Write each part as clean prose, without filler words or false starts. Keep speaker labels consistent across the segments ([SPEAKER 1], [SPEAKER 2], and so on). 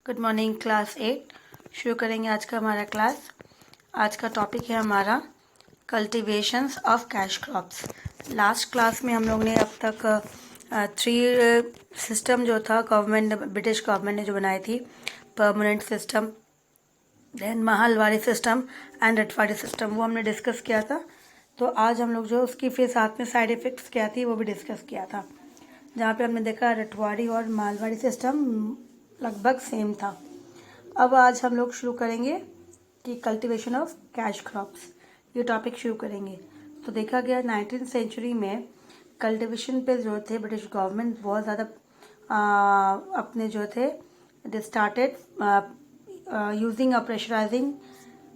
[SPEAKER 1] Good morning class 8। शुरू करेंगे आज का हमारा क्लास। आज का टॉपिक है हमारा cultivations of cash crops. Last class में हम लोग ने अब तक 3 सिस्टम जो था गवर्नमेंट ब्रिटिश गवर्नमेंट ने जो बनाई थी, permanent system, then Mahalwari system and Ryotwari system, वो हमने डिस्कस किया था। तो आज हम लोग जो उसकी फिर साथ में साइड इफ़ेक्ट्स क्या थी वो भी डिस्कस किया था, जहाँ पे हमने देखा रटवाड़ी और मालवाड़ी सिस्टम लगभग सेम था। अब आज हम लोग शुरू करेंगे कि कल्टीवेशन ऑफ कैश क्रॉप्स, ये टॉपिक शुरू करेंगे। तो देखा गया 19th सेंचुरी में कल्टीवेशन पे जो थे ब्रिटिश गवर्नमेंट बहुत ज़्यादा अपने जो थे they started using pressurising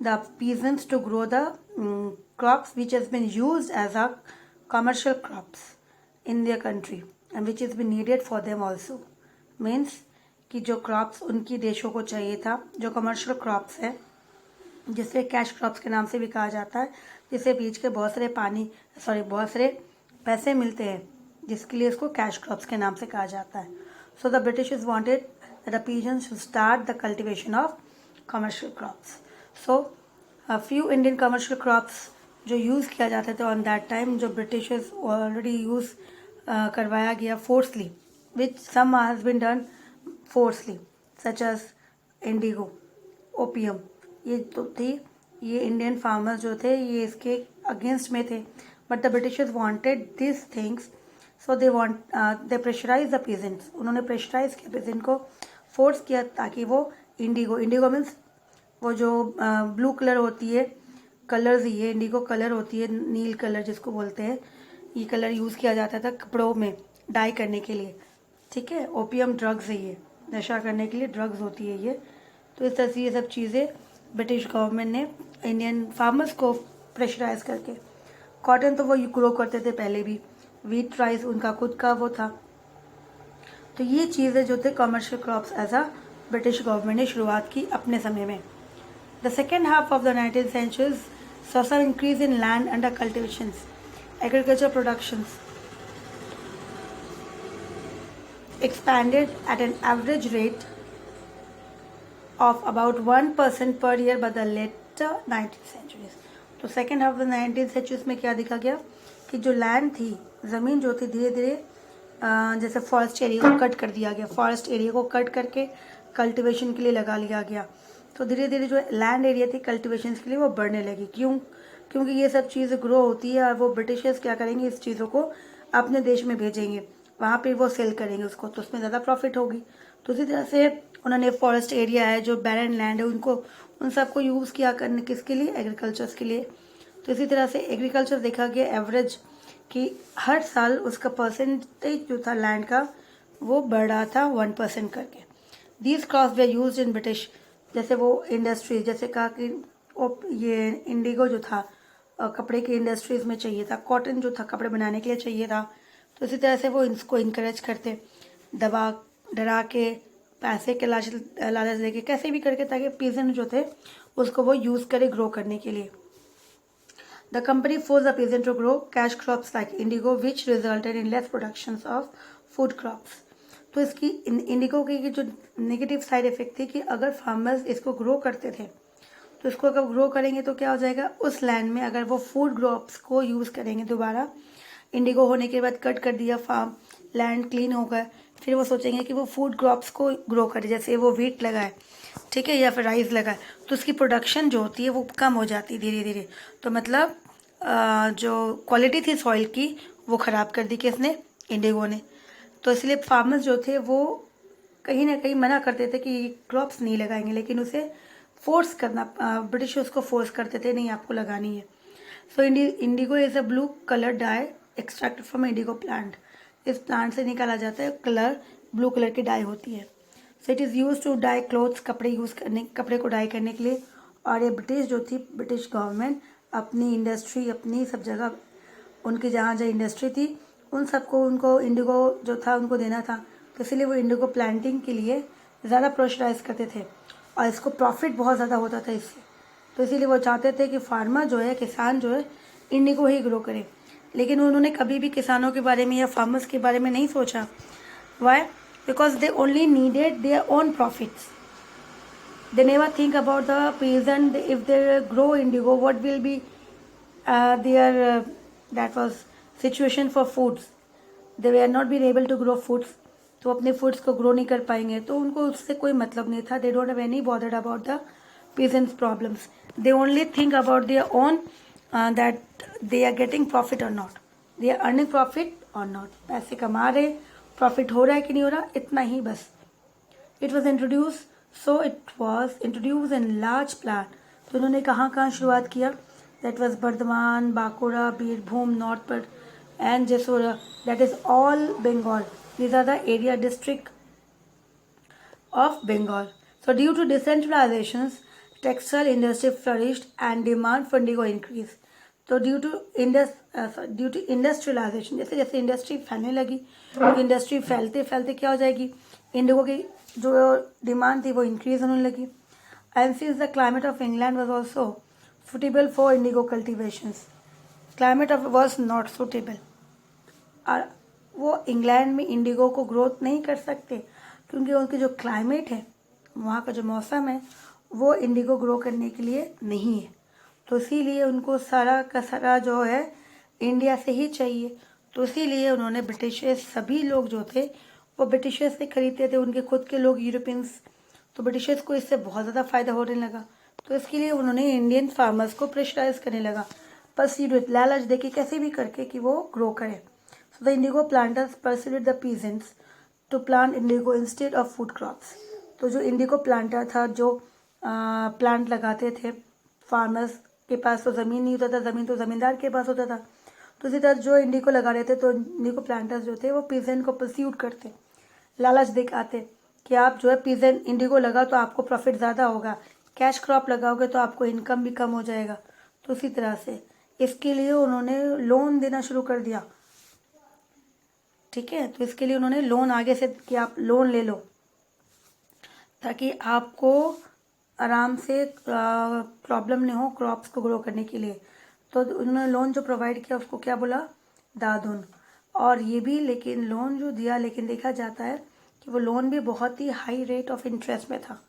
[SPEAKER 1] the peasants to grow the crops which has been used as a commercial crops in their country and which has been needed for them also. Means कि जो crops उनकी देशों को चाहिए था, जो commercial crops है, जिसे कैश क्रॉप्स के नाम से भी कहा जाता है, जिसे बीज के बहुत सारे पैसे मिलते हैं, जिसके लिए इसको कैश क्रॉप्स के नाम से कहा जाता है। So the Britishers wanted the peasants to start the cultivation of commercial crops. So few Indian commercial crops जो यूज़ किया जाते थे ऑन दैट टाइम, जो ब्रिटिशर्स ऑलरेडी यूज़ करवाया गया forcibly, which some has been done forcibly, such as indigo, opium, ये तो थी। ये इंडियन फार्मर्स जो थे ये इसके अगेंस्ट में थे, but the Britishers wanted this things, so they pressurize the peasants. उन्होंने प्रेशराइज किया पीजेंट को, फोर्स किया ताकि वो इंडिगो मीन्स वो जो ब्लू कलर होती है, कलर्स ही है, इंडिगो कलर होती है, नील कलर जिसको बोलते हैं, ये कलर यूज़ किया जाता था कपड़ों में डाई करने के लिए। ठीक है, ओपियम ड्रग्स है, ये नशा करने के लिए ड्रग्स होती है ये। तो इस तरह से ये सब चीज़ें ब्रिटिश गवर्नमेंट ने इंडियन फार्मर्स को प्रेशराइज करके, कॉटन तो वो ग्रो करते थे पहले भी, वीट राइस उनका खुद का वो था। तो ये चीज़ें जो थे commercial crops as a British government ने शुरुआत की अपने समय में। The second half of the 19th century saw some increase in land under cultivations, agriculture productions expanded at an average rate of about 1% per year by the later 19th centuries. तो second half of the 19th centuries में क्या देखा गया कि जो land थी, ज़मीन जो थी, धीरे धीरे जैसे फॉरेस्ट एरिया को कट कर दिया गया, फॉरेस्ट एरिया को कट करके कल्टीवेशन के लिए लगा लिया गया। तो धीरे धीरे जो लैंड एरिया थी कल्टीवेशन के लिए वो बढ़ने लगी। क्योंकि ये सब चीज़ ग्रो होती है और वो ब्रिटिशर्स क्या करेंगे, इस चीज़ों को अपने देश में भेजेंगे, वहाँ पे वो सेल करेंगे उसको, तो उसमें ज़्यादा प्रॉफिट होगी। तो इसी तरह से उन्होंने फॉरेस्ट एरिया है, जो बैरन लैंड है, उनको उन सबको यूज़ किया करने किसके लिए, एग्रीकल्चर्स के लिए। तो इसी तरह से एग्रीकल्चर देखा गया एवरेज कि हर साल उसका परसेंटेज जो था लैंड का वो बढ़ रहा था 1% करके। These crops way use in British, जैसे वो इंडस्ट्रीज, जैसे कहा कि ये इंडिगो जो था कपड़े की इंडस्ट्रीज में चाहिए था, कॉटन जो था कपड़े बनाने के लिए चाहिए था। तो इसी तरह से वो इसको इनकरेज करते, डरा के, पैसे के लालच देके, कैसे भी करके, ताकि पीजेंट जो थे उसको वो यूज़ करे ग्रो करने के लिए। The company force the peasant to grow cash crops like indigo which resulted in less production of food crops. तो इसकी इंडिगो की जो नेगेटिव साइड इफेक्ट थी कि अगर फार्मर्स इसको ग्रो करते थे, तो इसको अगर ग्रो करेंगे तो क्या हो जाएगा, उस लैंड में अगर वो फूड क्रॉप्स को यूज़ करेंगे दोबारा, इंडिगो होने के बाद कट कर दिया, फार्म लैंड क्लीन हो गया, फिर वो सोचेंगे कि वो फूड क्रॉप्स को ग्रो करे, जैसे वो वीट लगाए, ठीक है, या फिर राइस लगाए, तो उसकी प्रोडक्शन जो होती है वो कम हो जाती है धीरे धीरे। तो मतलब जो क्वालिटी थी सॉइल की वो ख़राब कर दी किसने, इंडिगो ने। तो इसलिए फार्मर्स जो थे वो कहीं ना कहीं मना करते थे कि ये क्रॉप्स नहीं लगाएंगे, लेकिन उसे फोर्स करना, ब्रिटिश उसको फोर्स करते थे, नहीं आपको लगानी है। So indigo is a blue colour dye extracted from indigo plant. इस प्लांट से निकाला जाता है कलर, ब्लू कलर की डाई होती है। So it is use to dye clothes, कपड़े को डाई करने के लिए। और ये ब्रिटिश जो थी, ब्रिटिश गवर्नमेंट अपनी इंडस्ट्री, अपनी सब जगह उनकी जहाँ जहाँ इंडस्ट्री थी उन सबको उनको इंडिगो जो था उनको देना था, तो इसलिए वो इंडिगो प्लांटिंग के लिए ज़्यादा प्रेशराइज करते थे और इसको प्रॉफिट बहुत ज़्यादा होता था इससे। तो इसीलिए वो चाहते थे कि फार्मर जो है, किसान जो है, इंडिगो ही ग्रो करे। लेकिन उन्होंने कभी भी किसानों के बारे में या फार्मर्स के बारे में नहीं सोचा। Why? Because they only needed their own profits. They never think about the peasant. If they grow indigo, what will be their that was situation for foods. They were not been able to grow foods. तो अपने foods को grow नहीं कर पाएंगे, तो उनको उससे कोई मतलब नहीं था. They don't have any bothered about the peasants problems. They only think about their own that they are getting profit or not, they are earning profit or not. पैसे कमा रहे, प्रॉफिट हो रहा है कि नहीं हो रहा, इतना ही बस. It was introduced, so it was introduced in large plan. तो उन्होंने कहाँ कहाँ शुरुआत किया? That was Bardhaman, Bankura, Birbhum, north and Jessore. That is all Bengal. These are the area district of Bengal. So due to decentralizations, textile industry flourished and demand for indigo increased. तो due to industrialisation, जैसे जैसे industry फैलने लगी, तो industry फैलते फैलते क्या हो जाएगी, इंडिगो की जो डिमांड थी वो इंक्रीज होने लगी. And since the climate of England was also suitable for indigo cultivations, climate of was not suitable. और वो इंग्लैंड में इंडिगो को ग्रोथ नहीं कर सकते क्योंकि उनकी जो क्लाइमेट है, वहाँ का जो मौसम है, वो इंडिगो ग्रो करने के लिए नहीं है. तो इसीलिए उनको सारा का सारा जो है इंडिया से ही चाहिए. तो इसीलिए उन्होंने ब्रिटिशर्स, सभी लोग जो थे वो ब्रिटिशर्स से खरीदते थे, उनके खुद के लोग यूरोपियंस. तो ब्रिटिशर्स को इससे बहुत ज़्यादा फ़ायदा होने लगा. तो इसके लिए उन्होंने इंडियन फार्मर्स को प्रेशराइज करने लगा, परस्यूड लालच देके कैसे भी करके कि वो ग्रो करें. So the indigo planters persuaded the peasants to plant indigo instead of food crops. तो जो इंडिगो प्लांटर था, जो प्लांट लगाते थे, फार्मर्स के पास तो ज़मीन नहीं होता था, ज़मीन तो ज़मींदार के पास होता था. तो इसी तरह जो इंडिगो लगा रहे थे, तो इंडिगो प्लांटर्स जो थे वो पीजेंट को परस्यूट करते, लालच दिखाते कि आप जो है पीजेंट इंडिगो लगा तो आपको प्रॉफिट ज़्यादा होगा, कैश क्रॉप लगाओगे तो आपको इनकम भी कम हो जाएगा. तो इसी तरह से इसके लिए उन्होंने लोन देना शुरू कर दिया. ठीक है, तो इसके लिए उन्होंने लोन आगे से कि आप लोन ले लो ताकि आपको आराम से प्रॉब्लम नहीं हो क्रॉप्स को ग्रो करने के लिए. तो उन्होंने लोन जो प्रोवाइड किया उसको क्या बोला, दादुन. और ये भी लेकिन लोन जो दिया, लेकिन देखा जाता है कि वो लोन भी बहुत ही हाई रेट ऑफ इंटरेस्ट में था,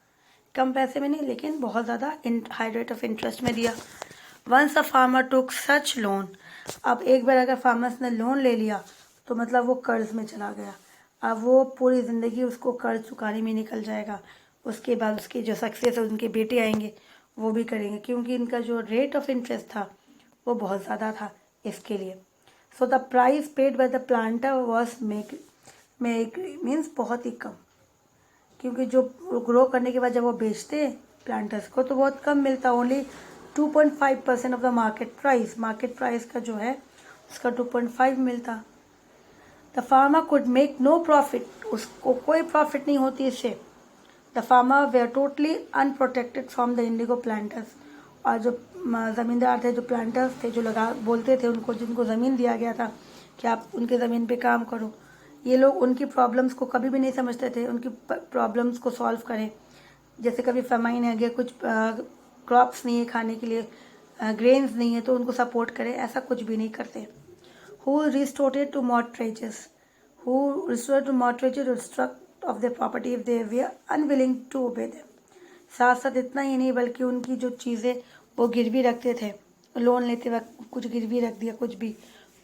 [SPEAKER 1] कम पैसे में नहीं, लेकिन बहुत ज़्यादा हाई रेट ऑफ इंटरेस्ट में दिया. Once a farmer took such loan, अब एक बार अगर फार्मर्स ने लोन ले लिया तो मतलब वो कर्ज में चला गया. अब वो पूरी ज़िंदगी उसको कर्ज चुकाने में निकल जाएगा. उसके बाद उसके जो सक्सेस है, उनके बेटे आएंगे, वो भी करेंगे, क्योंकि इनका जो रेट ऑफ इंटरेस्ट था वो बहुत ज़्यादा था इसके लिए. So the price paid by the planter was make means बहुत ही कम, क्योंकि जो ग्रो करने के बाद जब वो बेचते प्लांटर्स को तो बहुत कम मिलता, only 2.5% of the market price का जो है उसका 2.5 मिलता. The farmer could make no profit, उसको कोई प्रॉफिट नहीं होती इससे. The farmer were totally unprotected from the indigo planters. और जो ज़मींदार थे, जो प्लांटर्स थे, जो बोलते थे उनको, जिनको ज़मीन दिया गया था कि आप उनके ज़मीन पे काम करो, ये लोग उनकी प्रॉब्लम्स को कभी भी नहीं समझते थे, उनकी प्रॉब्लम्स को सॉल्व करें. जैसे कभी फेमाइन है गया, कुछ क्रॉप्स नहीं है खाने के लिए, ग्रेन्स नहीं है, तो उनको सपोर्ट करें, ऐसा कुछ भी नहीं करते. Who restored to mortgages of their property if they were unwilling to obey them. साथ साथ इतना ही नहीं, बल्कि उनकी जो चीज़ें वो गिरवी रखते थे, लोन लेते वक्त कुछ गिरवी रख दिया कुछ भी,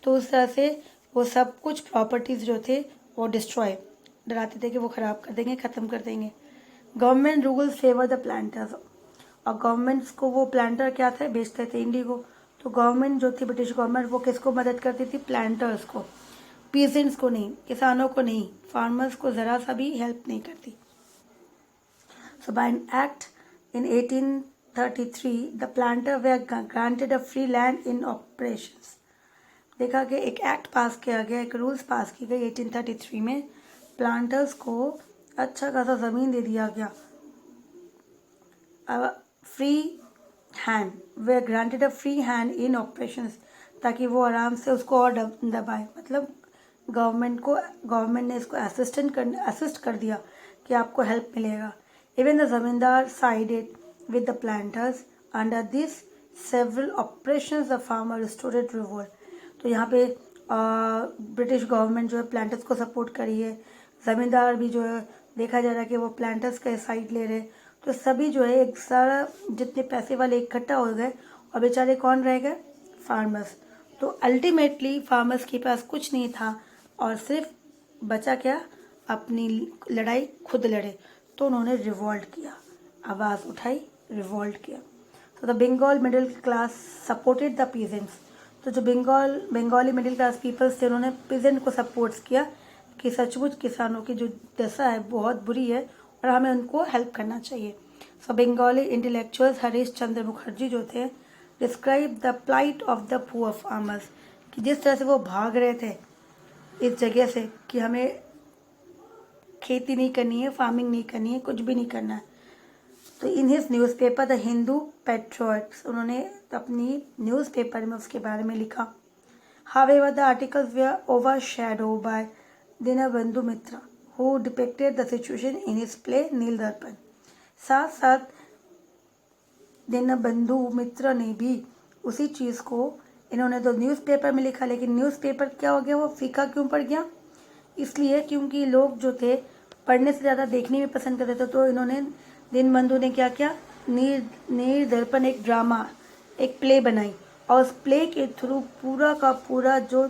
[SPEAKER 1] तो उस तरह से वो सब कुछ प्रॉपर्टीज़ जो थे वो डिस्ट्रॉय, डराते थे कि वो ख़राब कर देंगे, ख़त्म कर देंगे. Government rules favour the planters. और गवर्नमेंट्स को वो प्लांटर क्या थे, बेचते थे इंडिगो. तो गवर्नमेंट जो थी, ब्रिटिश गवर्नमेंट, वो किसको मदद करती थी, प्लांटर्स को, पीजेंट्स को नहीं, किसानों को नहीं, फार्मर्स को ज़रा सा भी हेल्प नहीं करती. So by an act in 1833 the planter were granted a free land in operations. देखा कि एक एक्ट पास किया गया, एक रूल्स पास की गई 1833 में, प्लांटर्स को अच्छा खासा ज़मीन दे दिया गया. Free hand, way granted a free hand in operations, ताकि वो आराम से उसको और दबाए. मतलब गवर्नमेंट ने इसको असिस्ट कर दिया कि आपको हेल्प मिलेगा. इवन द जमींदार sided with the planters. Under this several operations the farmer restored revolt. तो यहाँ पे ब्रिटिश गवर्नमेंट जो है प्लांटर्स को सपोर्ट करी है, ज़मींदार भी जो है देखा जा रहा है कि वो प्लांटर्स का साइड ले रहे. तो सभी जो है एक सारा जितने पैसे वाले इकट्ठा हो गए और बेचारे कौन रह गए, फार्मर्स। तो अल्टीमेटली फार्मर्स के पास कुछ नहीं था और सिर्फ बचा क्या, अपनी लड़ाई खुद लड़े। तो उन्होंने रिवॉल्ट किया, आवाज़ उठाई, रिवॉल्ट किया। तो the Bengal middle class supported the peasants. तो जो बंगाली मिडिल क्लास पीपल्स थे उन्होंने पीजेंट को सपोर्ट किया कि सचमुच किसानों की जो दशा है बहुत बुरी है और हमें उनको हेल्प करना चाहिए। सो बंगाली इंटेलेक्चुअल्स हरीश चंद्र मुखर्जी जो थे describe the plight of the poor farmers, कि जिस तरह से वो भाग रहे थे इस जगह से कि हमें खेती नहीं करनी है, फार्मिंग नहीं करनी है, कुछ भी नहीं करना है। तो in his newspaper the Hindu patriots, उन्होंने अपनी न्यूज़पेपर में उसके बारे में लिखा। However, the articles were overshadowed by Deenbandhu Mitra, who depicted the situation in his play नील दर्पण। साथ साथ दीनबंधु मित्र ने भी उसी चीज़ को, इन्होंने तो न्यूज़पेपर में लिखा लेकिन न्यूज़पेपर क्या हो गया, वो फीका क्यों पड़ गया, इसलिए क्योंकि लोग जो थे पढ़ने से ज़्यादा देखने में पसंद करते थे। तो इन्होंने दीनबंधु ने क्या किया, नील दर्पण एक ड्रामा, एक प्ले बनाई और उस प्ले के थ्रू पूरा का पूरा जो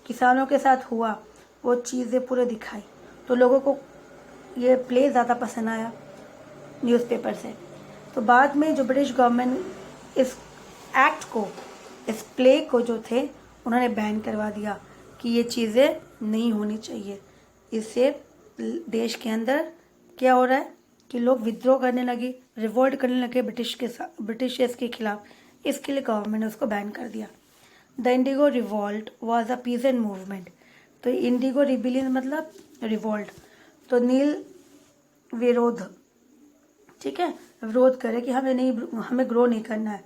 [SPEAKER 1] किसानों के साथ हुआ वो चीज़ें पूरे दिखाई। तो लोगों को ये प्ले ज़्यादा पसंद आया न्यूज़पेपर से। तो बाद में जो ब्रिटिश गवर्नमेंट इस एक्ट को, इस प्ले को जो थे उन्होंने बैन करवा दिया कि ये चीज़ें नहीं होनी चाहिए। इससे देश के अंदर क्या हो रहा है कि लोग विद्रोह करने लगे, रिवोल्ट करने लगे ब्रिटिशर्स के खिलाफ। इसके लिए गवर्नमेंट ने उसको बैन कर दिया। The Indigo revolt was a peasant movement. तो इंडिगो रिबिलियन मतलब रिवॉल्ट, तो नील विरोध, ठीक है, विरोध करे कि हमें ग्रो नहीं करना है,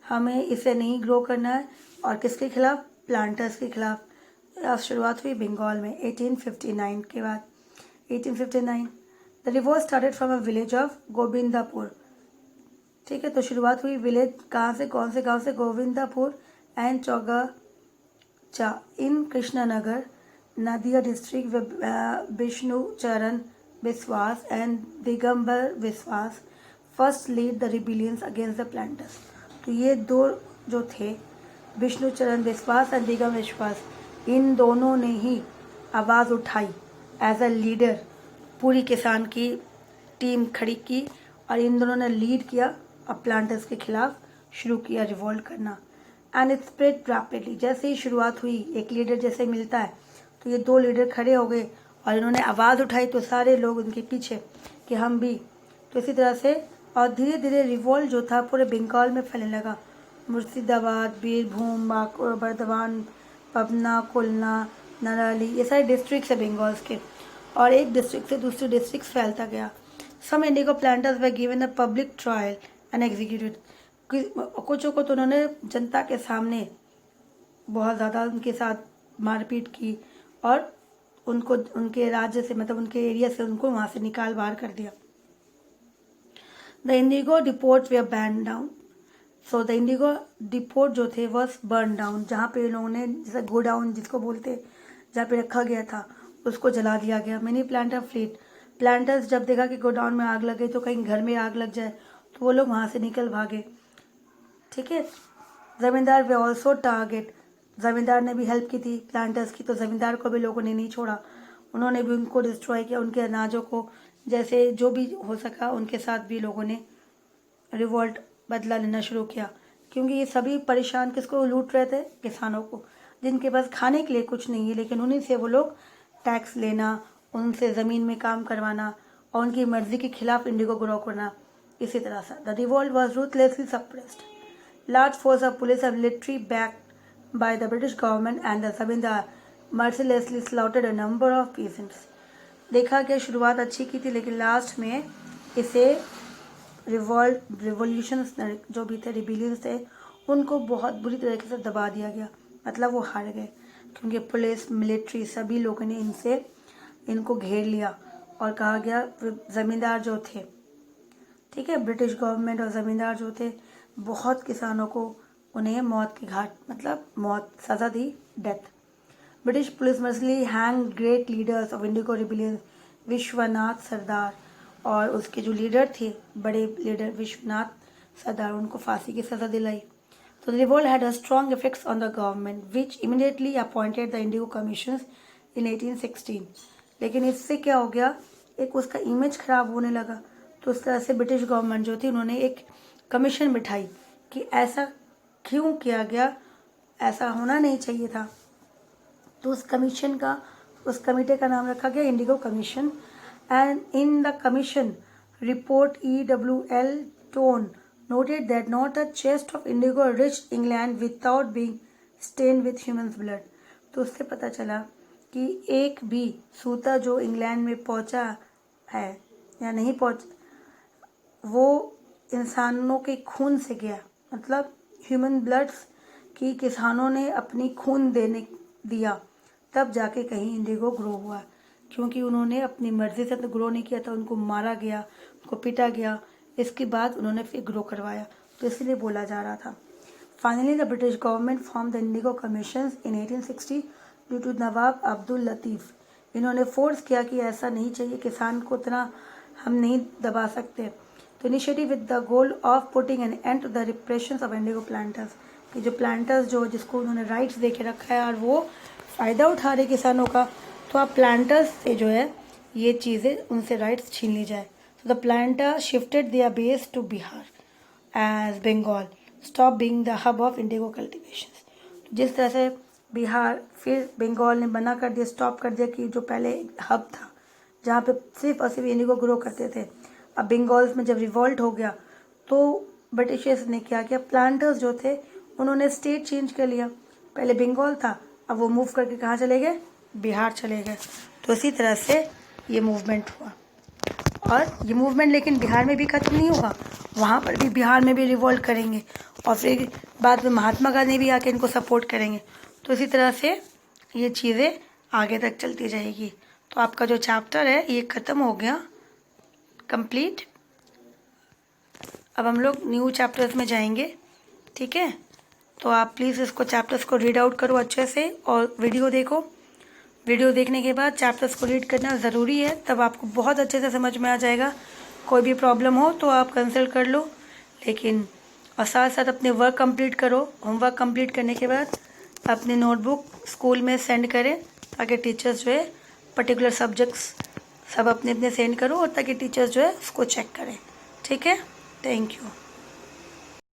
[SPEAKER 1] हमें इसे नहीं ग्रो करना है। और किसके खिलाफ, प्लांटर्स के खिलाफ। शुरुआत हुई बंगाल में 1859 के बाद। 1859 the revolt started from a village of Govindapur, ठीक है। तो शुरुआत हुई विलेज कहाँ से, कौन से गांव से, Govindapur and Chaugacha in Krishnanagar Nadia district. Vishnu Charan Biswas and Digambar Biswas first lead the rebellions against the planters. तो ये दो जो थे, विष्णु चरण विश्वास एंड दिगंबर विश्वास, इन दोनों ने ही आवाज़ उठाई एज अ लीडर, पूरी किसान की टीम खड़ी की और इन दोनों ने लीड किया और प्लांटर्स के खिलाफ शुरू किया रिवॉल्ट करना। And it spread rapidly. जैसे ही शुरुआत हुई, एक लीडर जैसे मिलता है, तो ये दो लीडर खड़े हो गए और इन्होंने आवाज़ उठाई तो सारे लोग उनके पीछे कि हम भी। तो इसी तरह से और धीरे धीरे रिवॉल्ट जो था पूरे बंगाल में फैलने लगा। मुर्शिदाबाद, बीरभूम, बांकुड़, बर्धमान, पबना, खुलना, नराली, ये सारे डिस्ट्रिक्ट है बंगाल के, और एक डिस्ट्रिक्ट से दूसरे डिस्ट्रिक्ट फैलता गया। Some indigo planters were given a public trial and executed. कुछों को तो उन्होंने जनता के सामने बहुत ज़्यादा उनके साथ मारपीट की और उनको उनके राज्य से, मतलब उनके एरिया से उनको वहाँ से निकाल बाहर कर दिया। The Indigo depot way ban down. So the Indigo depot जो थे वॉज बर्न डाउन। जहाँ पे लोगों ने, जैसे गोडाउन जिसको बोलते, जहाँ पे रखा गया था उसको जला दिया गया। Many planter fleet. प्लांटर्स जब देखा कि गोडाउन में आग लगे तो कहीं घर में आग लग जाए, तो वो लोग वहाँ से निकल भागे, ठीक है। ज़मींदार वे ऑल्सो टारगेट। ज़मींदार ने भी हेल्प की थी प्लांटर्स की, तो ज़मींदार को भी लोगों ने नहीं छोड़ा, उन्होंने भी उनको डिस्ट्रॉय किया, उनके अनाजों को, जैसे जो भी हो सका उनके साथ भी लोगों ने रिवॉल्ट, बदला लेना शुरू किया। क्योंकि ये सभी परेशान किसको लूट रहे थे, किसानों को, जिनके पास खाने के लिए कुछ नहीं है, लेकिन उन्हीं से वो लोग टैक्स लेना, उनसे ज़मीन में काम करवाना और उनकी मर्जी के खिलाफ इंडिगो ग्रो करना। इसी तरह से the revolt was ruthlessly suppressed. Large force of police and military backed by the British government and the zamindar mercilessly slaughtered a number of peasants. देखा कि शुरुआत अच्छी की थी लेकिन लास्ट में इसे रिवॉल्यूशन जो भी थे, रिबिलियंस थे, उनको बहुत बुरी तरीके से दबा दिया गया, मतलब वो हार गए। क्योंकि पुलिस, मिलिट्री, सभी लोगों ने इनको घेर लिया और कहा गया ज़मींदार जो थे, ठीक है, ब्रिटिश गवर्नमेंट और ज़मींदार जो थे, बहुत किसानों को उन्हें मौत के घाट, मतलब मौत सज़ा दी, death. British police mercilessly hang great leaders of indigo rebellions, Vishwanath Sardar और उसके जो लीडर थे, बड़े लीडर विश्वनाथ सरदार, उनको फांसी की सज़ा दिलाई। तो the revolt had a strong effects on the government which immediately appointed the indigo commissions in 1816। लेकिन इससे क्या हो गया, एक उसका इमेज खराब होने लगा। तो उस तरह से ब्रिटिश गवर्नमेंट जो थी, उन्होंने एक कमीशन बिठाई कि ऐसा क्यों किया गया, ऐसा होना नहीं चाहिए था। तो उस कमिटी का नाम रखा गया Indigo commission. And in the commission report EWL tone noted that not a chest of indigo reached England without being stained with human blood। तो उससे पता चला कि एक भी सूता जो इंग्लैंड में पहुंचा है या नहीं पहुंचा, वो इंसानों के खून से गया। मतलब ह्यूमन ब्लड्स की किसानों ने अपनी खून देने दिया, तब जाके कहीं इंडिगो ग्रो हुआ। क्योंकि उन्होंने अपनी मर्जी से तो ग्रो नहीं किया था, उनको मारा गया, उनको पीटा गया, इसके बाद उन्होंने फिर ग्रो करवाया, तो इसलिए बोला जा रहा था। Finally the British government form the indigo commission in 1860 due to Nawab Abdul Latif. इन्होंने फोर्स किया कि ऐसा नहीं चाहिए, किसान को इतना हम नहीं दबा सकते। तो initiative with the goal of putting an end to the repressions of indigo planters, कि जो प्लांटर्स जो जिसको उन्होंने राइट्स दे के रखा है और वो फ़ायदा उठा रहे किसानों का, तो आप प्लांटर्स से जो है ये चीज़ें उनसे राइट्स छीन ली जाए। तो the planter shifted their base to Bihar as Bengal stop being the hub of indigo cultivation. जिस तरह से बिहार फिर बंगाल ने मना कर दिया, स्टॉप कर दिया कि जो पहले हब था जहाँ पे सिर्फ और सिर्फ इंडिगो ग्रो करते थे, अब बंगाल में जब रिवॉल्ट हो गया तो ब्रिटिशर्स ने क्या किया, प्लांटर्स जो थे उन्होंने स्टेट चेंज कर लिया। पहले बंगाल था, अब वो मूव करके कहाँ चले गए, बिहार चले गए। तो इसी तरह से ये मूवमेंट हुआ। और ये मूवमेंट लेकिन बिहार में भी ख़त्म नहीं होगा, वहाँ पर भी बिहार में भी रिवॉल्ट करेंगे और फिर बाद में महात्मा गांधी भी आके इनको सपोर्ट करेंगे। तो इसी तरह से ये चीज़ें आगे तक चलती जाएगी। तो आपका जो चैप्टर है ये ख़त्म हो गया, कंप्लीट। अब हम लोग न्यू चैप्टर्स में जाएंगे, ठीक है। तो आप प्लीज़ इसको चैप्टर्स को रीड आउट करो अच्छे से और वीडियो देखो। वीडियो देखने के बाद चैप्टर्स को रीड करना ज़रूरी है, तब आपको बहुत अच्छे से समझ में आ जाएगा। कोई भी प्रॉब्लम हो तो आप कंसल्ट कर लो, लेकिन और साथ साथ अपने वर्क कंप्लीट करो। होमवर्क कंप्लीट करने के बाद अपने नोटबुक स्कूल में सेंड करें, ताकि टीचर्स जो है पर्टिकुलर सब्जेक्ट्स सब अपने अपने सेंड करो, और ताकि टीचर्स जो है उसको चेक करें, ठीक है। Thank you.